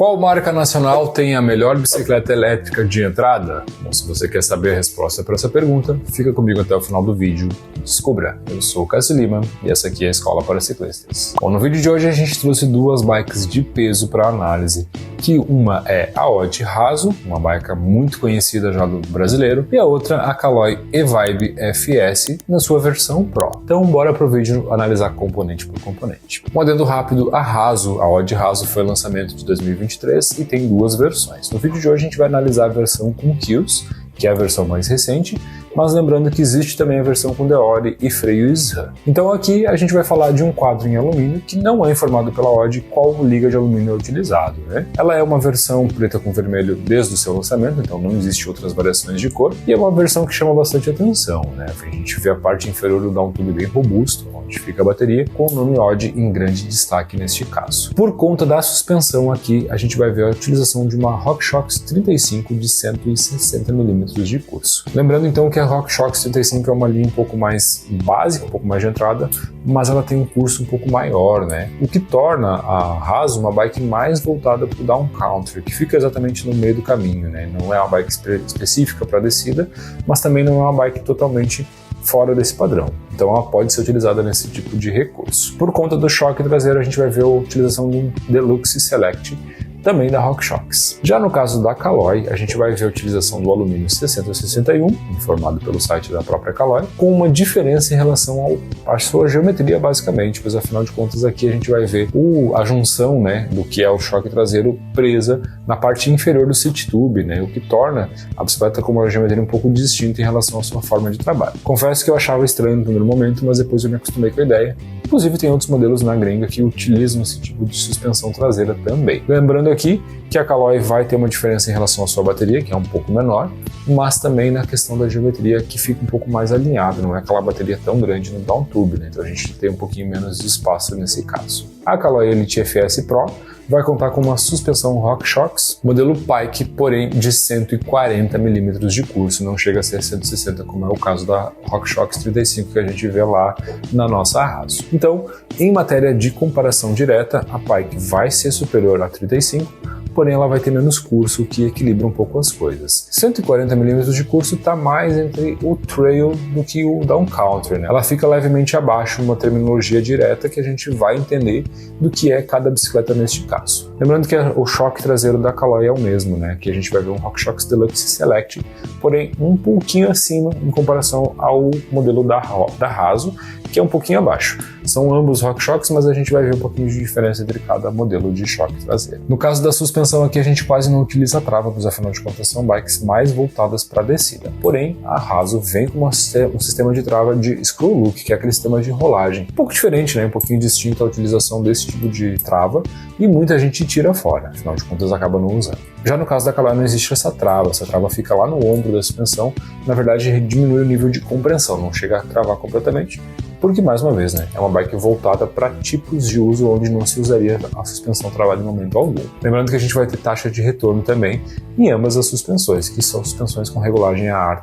Qual marca nacional tem a melhor bicicleta elétrica de entrada? Bom, se você quer saber a resposta para essa pergunta, fica comigo até o final do vídeo e descubra. Eu sou o Cássio Lima e essa aqui é a Escola para Ciclistas. Bom, no vídeo de hoje a gente trouxe duas bikes de peso para análise, que uma é a Odd Raso, uma bike muito conhecida já do brasileiro, e a outra a Caloi E-Vibe FS na sua versão Pro. Então bora pro vídeo analisar componente por componente. Um adendo rápido, a Odd Raso foi lançamento de 2023 e tem duas versões. No vídeo de hoje a gente vai analisar a versão com Kills, que é a versão mais recente, mas lembrando que existe também a versão com Deore e freio SRAM. Então aqui a gente vai falar de um quadro em alumínio que não é informado pela Odd qual liga de alumínio é utilizado, né? Ela é uma versão preta com vermelho desde o seu lançamento, então não existe outras variações de cor, e é uma versão que chama bastante atenção, né? A gente vê a parte inferior do downtube bem robusto, onde fica a bateria, com o nome Odd em grande destaque neste caso. Por conta da suspensão aqui, a gente vai ver a utilização de uma RockShox 35 de 160 mm de curso. Lembrando então que a RockShox 35 é uma linha um pouco mais básica, um pouco mais de entrada, mas ela tem um curso um pouco maior, né? O que torna a Raso uma bike mais voltada para o down country, que fica exatamente no meio do caminho, né? Não é uma bike específica para descida, mas também não é uma bike totalmente fora desse padrão. Então ela pode ser utilizada nesse tipo de recurso. Por conta do choque traseiro, a gente vai ver a utilização do Deluxe Select, também da RockShox. Já no caso da Caloi, a gente vai ver a utilização do alumínio 6061, informado pelo site da própria Caloi, com uma diferença em relação à sua geometria, basicamente, pois afinal de contas aqui a gente vai ver a junção, né, do que é o choque traseiro presa na parte inferior do seat tube, né, o que torna a bicicleta com uma geometria um pouco distinta em relação à sua forma de trabalho. Confesso que eu achava estranho no primeiro momento, mas depois eu me acostumei com a ideia. Inclusive tem outros modelos na gringa que utilizam esse tipo de suspensão traseira também. Lembrando aqui que a Caloi vai ter uma diferença em relação à sua bateria, que é um pouco menor, mas também na questão da geometria, que fica um pouco mais alinhada, não é aquela bateria tão grande no downtube, né? Então a gente tem um pouquinho menos de espaço nesse caso. A Caloi Elite FS Pro vai contar com uma suspensão RockShox, modelo Pike, porém de 140 mm de curso, não chega a ser 160 como é o caso da RockShox 35 que a gente vê lá na nossa Raso. Então, em matéria de comparação direta, a Pike vai ser superior à 35, porém ela vai ter menos curso, o que equilibra um pouco as coisas. 140 mm de curso está mais entre o trail do que o down country, né? Ela fica levemente abaixo, uma terminologia direta que a gente vai entender do que é cada bicicleta neste caso. Lembrando que o choque traseiro da Caloi é o mesmo, né? Que a gente vai ver um RockShox Deluxe Select, porém um pouquinho acima em comparação ao modelo da Raso, que é um pouquinho abaixo. São ambos RockShox, mas a gente vai ver um pouquinho de diferença entre cada modelo de choque traseiro. No caso da suspensão aqui, a gente quase não utiliza a trava, pois afinal de contas são bikes mais voltadas para a descida. Porém, a Raso vem com um sistema de trava de screw look, que é aquele sistema de rolagem. Um pouco diferente, né? Um pouquinho distinto a utilização desse tipo de trava, e muita gente tira fora, afinal de contas acaba não usando. Já no caso da Caloi não existe essa trava fica lá no ombro da suspensão, na verdade diminui o nível de compreensão, não chega a travar completamente, porque mais uma vez, né, é uma bike voltada para tipos de uso onde não se usaria a suspensão travada em momento algum. Lembrando que a gente vai ter taxa de retorno também em ambas as suspensões, que são suspensões com regulagem a ar,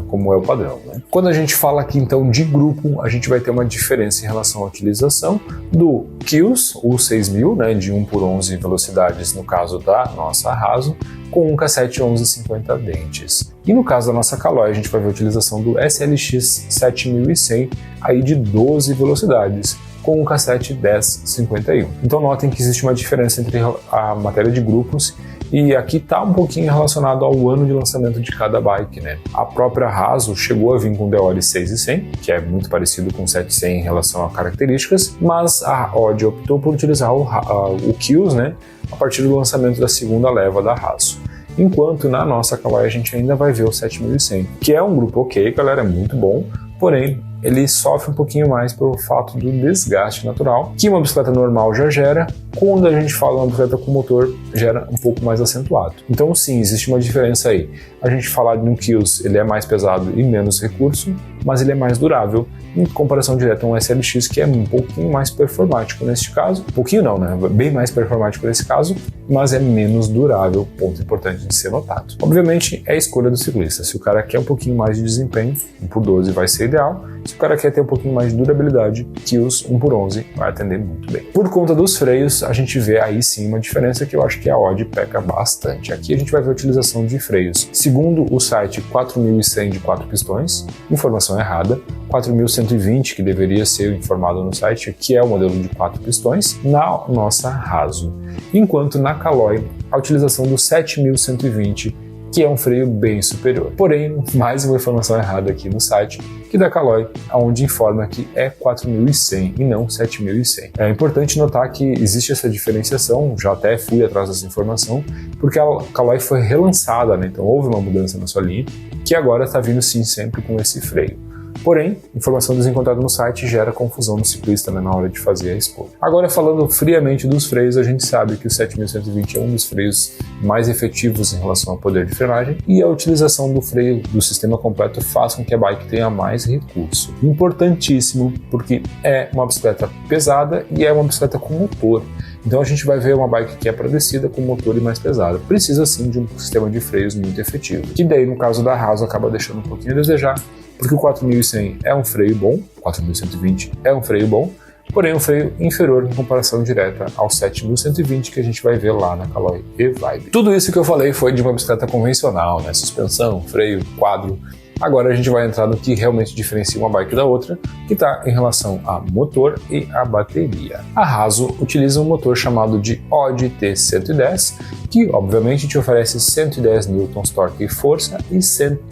como é o padrão, né? Quando a gente fala aqui então de grupo, a gente vai ter uma diferença em relação à utilização do Kills, o 6000, né, de 1 por 11 velocidades no caso da nossa Raso, com um cassete 1150 dentes. E no caso da nossa Caloi, a gente vai ver a utilização do SLX 7100, aí de 12 velocidades, com um cassete 1051. Então notem que existe uma diferença entre a matéria de grupos, e aqui está um pouquinho relacionado ao ano de lançamento de cada bike, né? A própria Raso chegou a vir com o Deore 6100, que é muito parecido com o 700 em relação a características, mas a Odd optou por utilizar o Kills, né, a partir do lançamento da segunda leva da Raso. Enquanto na nossa Caloi a gente ainda vai ver o 7100, que é um grupo ok, galera, é muito bom, porém ele sofre um pouquinho mais pelo fato do desgaste natural que uma bicicleta normal já gera, quando a gente fala uma bicicleta com motor gera um pouco mais acentuado. Então sim, existe uma diferença aí. A gente falar de um Kills, ele é mais pesado e menos recurso, mas ele é mais durável, em comparação direta a um SLX, que é um pouquinho mais performático neste caso. Um pouquinho não, né? Bem mais performático nesse caso, mas é menos durável, ponto importante de ser notado. Obviamente, é a escolha do ciclista. Se o cara quer um pouquinho mais de desempenho, 1x12 vai ser ideal. Se o cara quer ter um pouquinho mais de durabilidade, Kills 1x11 vai atender muito bem. Por conta dos freios, a gente vê aí sim uma diferença que eu acho que a Odd peca bastante. Aqui a gente vai ver a utilização de freios. Segundo o site, 4.100 de 4 pistões, informação errada. 4.120, que deveria ser informado no site, que é o modelo de 4 pistões, na nossa Haso. Enquanto na Caloi, a utilização do 7.120, que é um freio bem superior. Porém, mais uma informação errada aqui no site, que da Caloi, onde informa que é 4.100 e não 7.100. É importante notar que existe essa diferenciação, já até fui atrás dessa informação, porque a Caloi foi relançada, né? Então houve uma mudança na sua linha, que agora está vindo sim sempre com esse freio. Porém, informação desencontrada no site gera confusão no ciclista, né, na hora de fazer a escolha. Agora, falando friamente dos freios, a gente sabe que o 7.120 é um dos freios mais efetivos em relação ao poder de frenagem, e a utilização do freio do sistema completo faz com que a bike tenha mais recurso. Importantíssimo, porque é uma bicicleta pesada e é uma bicicleta com motor. Então a gente vai ver uma bike que é para descida com motor e mais pesada. Precisa sim de um sistema de freios muito efetivo, que daí no caso da Haso acaba deixando um pouquinho a desejar, porque o 4.100 é um freio bom, 4.120 é um freio bom, porém um freio inferior em comparação direta ao 7.120 que a gente vai ver lá na Caloi E-Vibe. Tudo isso que eu falei foi de uma bicicleta convencional, né? Suspensão, freio, quadro. Agora a gente vai entrar no que realmente diferencia uma bike da outra, que está em relação a motor e a bateria. A Haso utiliza um motor chamado de Odd T110, que obviamente te oferece 110 Nm torque e força e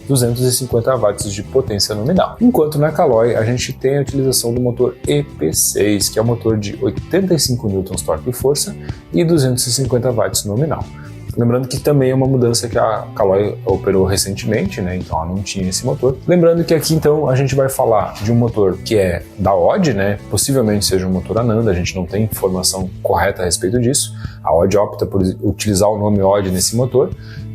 250 watts de potência nominal. Enquanto na Caloi a gente tem a utilização do motor EP6, que é um motor de 85 Nm torque e força e 250 watts nominal. Lembrando que também é uma mudança que a Caloi operou recentemente, né? Então ela não tinha esse motor. Lembrando que aqui então a gente vai falar de um motor que é da Odd, né? Possivelmente seja um motor Ananda, a gente não tem informação correta a respeito disso. A Odd opta por utilizar o nome Odd nesse motor,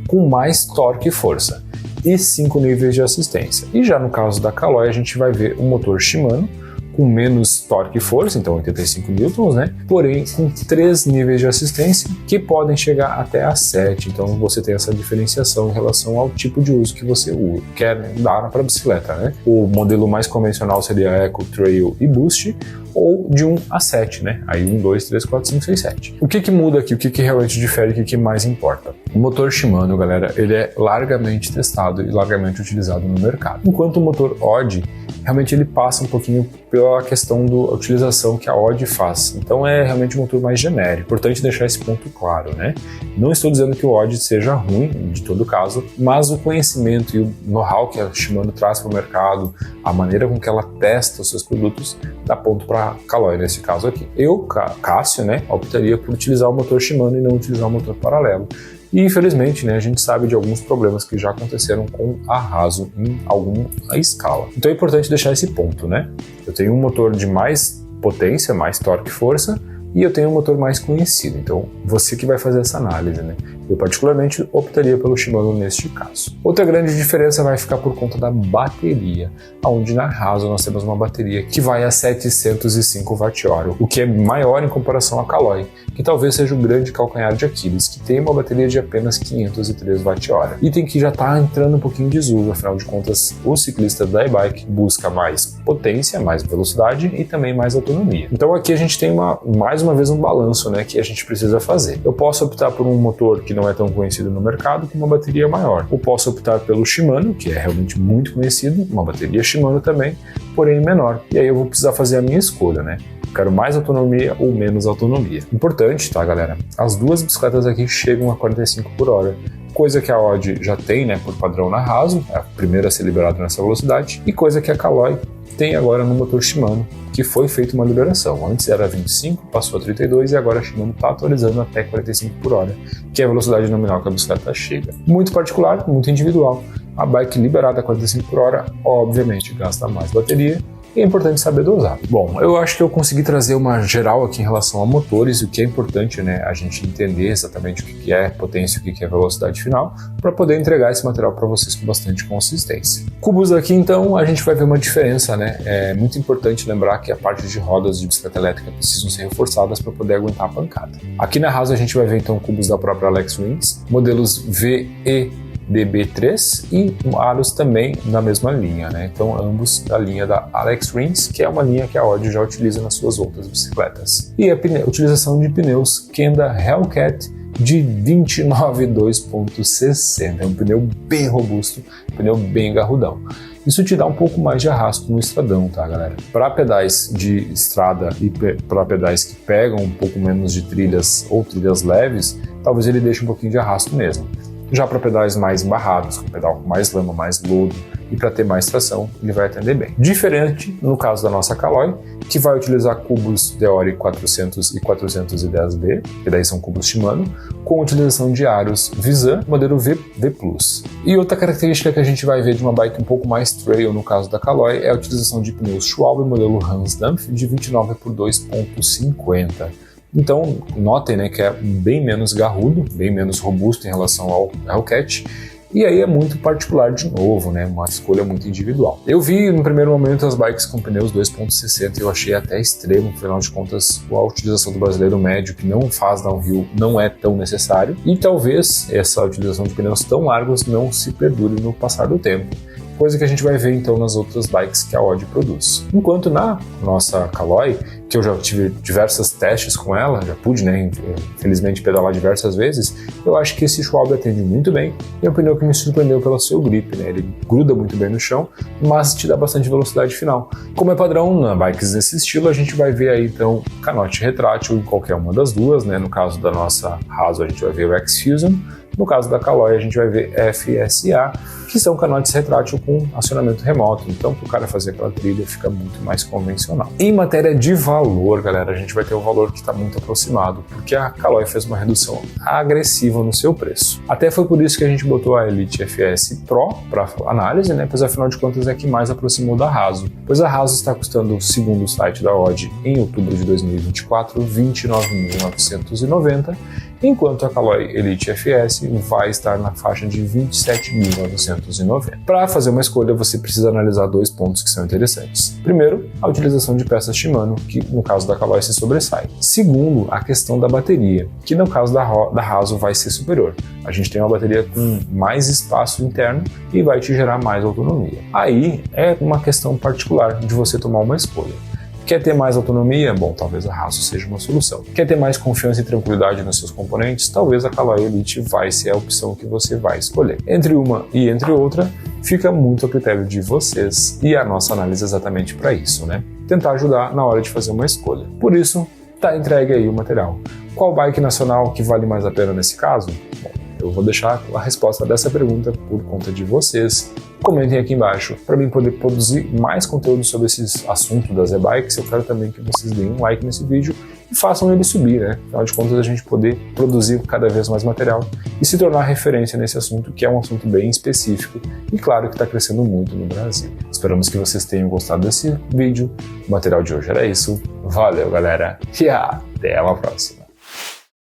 com mais torque e força e 5 níveis de assistência. E já no caso da Caloi a gente vai ver um motor Shimano, com menos torque e força, então 85 Nm, né? Porém com 3 níveis de assistência que podem chegar até a 7. Então você tem essa diferenciação em relação ao tipo de uso que você quer dar para a bicicleta, né? O modelo mais convencional seria Eco, Trail e Boost, ou de 1 a 7, né? Aí 1, 2, 3, 4, 5, 6, 7. O que muda aqui? O que realmente difere? O que mais importa? O motor Shimano, galera, ele é largamente testado e largamente utilizado no mercado. Enquanto o motor Odd, realmente ele passa um pouquinho pela questão da utilização que a Odd faz. Então é realmente um motor mais genérico. Importante deixar esse ponto claro, né? Não estou dizendo que o Odd seja ruim, de todo caso, mas o conhecimento e o know-how que a Shimano traz para o mercado, a maneira com que ela testa os seus produtos, dá ponto para a Caloi nesse caso aqui. Eu, Cássio, né, optaria por utilizar o motor Shimano e não utilizar o motor paralelo. E infelizmente, né, a gente sabe de alguns problemas que já aconteceram com a Haso em alguma escala. Então é importante deixar esse ponto, né? Eu tenho um motor de mais potência, mais torque e força, e eu tenho um motor mais conhecido. Então você que vai fazer essa análise, né? Eu particularmente optaria pelo Shimano neste caso. Outra grande diferença vai ficar por conta da bateria, onde na Haso nós temos uma bateria que vai a 705 Wh, o que é maior em comparação à Caloi, que talvez seja o grande calcanhar de Aquiles, que tem uma bateria de apenas 503 Wh. Item que já está entrando um pouquinho em desuso, afinal de contas o ciclista da e-bike busca mais potência, mais velocidade e também mais autonomia. Então aqui a gente tem mais uma vez um balanço, né, que a gente precisa fazer. Eu posso optar por um motor que não é tão conhecido no mercado com uma bateria maior. Eu posso optar pelo Shimano, que é realmente muito conhecido, uma bateria Shimano também, porém menor. E aí eu vou precisar fazer a minha escolha, né? Quero mais autonomia ou menos autonomia. Importante, tá, galera? As duas bicicletas aqui chegam a 45 por hora, coisa que a Odd já tem, né, por padrão na Haso, é a primeira a ser liberada nessa velocidade, e coisa que a Caloi tem agora no motor Shimano, que foi feita uma liberação. Antes era 25, passou a 32 e agora a Shimano está atualizando até 45 por hora, que é a velocidade nominal que a bicicleta chega. Muito particular, muito individual. A bike liberada a 45 por hora, obviamente, gasta mais bateria, e é importante saber dosar. Bom, eu acho que eu consegui trazer uma geral aqui em relação a motores, o que é importante, né, a gente entender exatamente o que é potência e o que é velocidade final, para poder entregar esse material para vocês com bastante consistência. Cubos aqui, então, a gente vai ver uma diferença, né? É muito importante lembrar que a parte de rodas de bicicleta elétrica precisam ser reforçadas para poder aguentar a pancada. Aqui na Haso a gente vai ver, então, cubos da própria Alex Rins, modelos VE DB3 e aros também na mesma linha, né? Então ambos da linha da Alex Rins, que é uma linha que a Audi já utiliza nas suas outras bicicletas. E a utilização de pneus Kenda Hellcat de 29 2.60, é um pneu bem robusto, pneu bem garrudão. Isso te dá um pouco mais de arrasto no estradão, tá, galera? Para pedais de estrada e para pedais que pegam um pouco menos de trilhas ou trilhas leves, talvez ele deixe um pouquinho de arrasto mesmo. Já para pedais mais embarrados, com pedal com mais lama, mais lodo e para ter mais tração, ele vai atender bem. Diferente no caso da nossa Caloi, que vai utilizar cubos Deore 400 e 410B, que daí são cubos Shimano, com utilização de aros Visan, modelo V+. E outra característica que a gente vai ver de uma bike um pouco mais trail no caso da Caloi é a utilização de pneus Schwalbe modelo Hansdampf de 29 por 2.50. Então, notem, né, que é bem menos garrudo, bem menos robusto em relação ao Hellcat, e aí é muito particular de novo, né, uma escolha muito individual. Eu vi no primeiro momento as bikes com pneus 2.60 e eu achei até extremo, afinal de contas a utilização do brasileiro médio que não faz downhill não é tão necessário, e talvez essa utilização de pneus tão largos não se perdure no passar do tempo. Coisa que a gente vai ver então nas outras bikes que a Audi produz. Enquanto na nossa Caloi, que eu já tive diversos testes com ela, já pude, né, infelizmente pedalar diversas vezes, eu acho que esse Schwalbe atende muito bem e é um pneu que me surpreendeu pelo seu grip, né, ele gruda muito bem no chão, mas te dá bastante velocidade final. Como é padrão na bikes desse estilo, a gente vai ver aí então canote retrátil em qualquer uma das duas, né, no caso da nossa Haso a gente vai ver o X-Fusion, no caso da Caloi a gente vai ver FSA, que são canotes retrátil com acionamento remoto, então para o cara fazer aquela trilha fica muito mais convencional. Em matéria de valor, galera, a gente vai ter um valor que está muito aproximado, porque a Caloi fez uma redução agressiva no seu preço. Até foi por isso que a gente botou a Elite FS Pro para análise, né, pois afinal de contas é que mais aproximou da Haso, pois a Haso está custando, segundo o site da Audi, em outubro de 2024, R$ 29.990, enquanto a Caloi Elite FS vai estar na faixa de R$ 27.990. Para fazer uma escolha, você precisa analisar dois pontos que são interessantes. Primeiro, a utilização de peças Shimano, que no caso da Caloi se sobressai. Segundo, a questão da bateria, que no caso da Haso vai ser superior. A gente tem uma bateria com mais espaço interno e vai te gerar mais autonomia. Aí é uma questão particular de você tomar uma escolha. Quer ter mais autonomia? Bom, talvez a Haso seja uma solução. Quer ter mais confiança e tranquilidade nos seus componentes? Talvez a Caloi Elite vai ser a opção que você vai escolher. Entre uma e entre outra, fica muito a critério de vocês e a nossa análise é exatamente para isso, né? Tentar ajudar na hora de fazer uma escolha. Por isso, tá entregue aí o material. Qual bike nacional que vale mais a pena nesse caso? Bom, eu vou deixar a resposta dessa pergunta por conta de vocês. Comentem aqui embaixo para mim poder produzir mais conteúdo sobre esses assuntos das e-bikes. Eu quero também que vocês deem um like nesse vídeo e façam ele subir, né? Afinal de contas, a gente poder produzir cada vez mais material e se tornar referência nesse assunto, que é um assunto bem específico e claro que está crescendo muito no Brasil. Esperamos que vocês tenham gostado desse vídeo. O material de hoje era isso. Valeu, galera, e até uma próxima.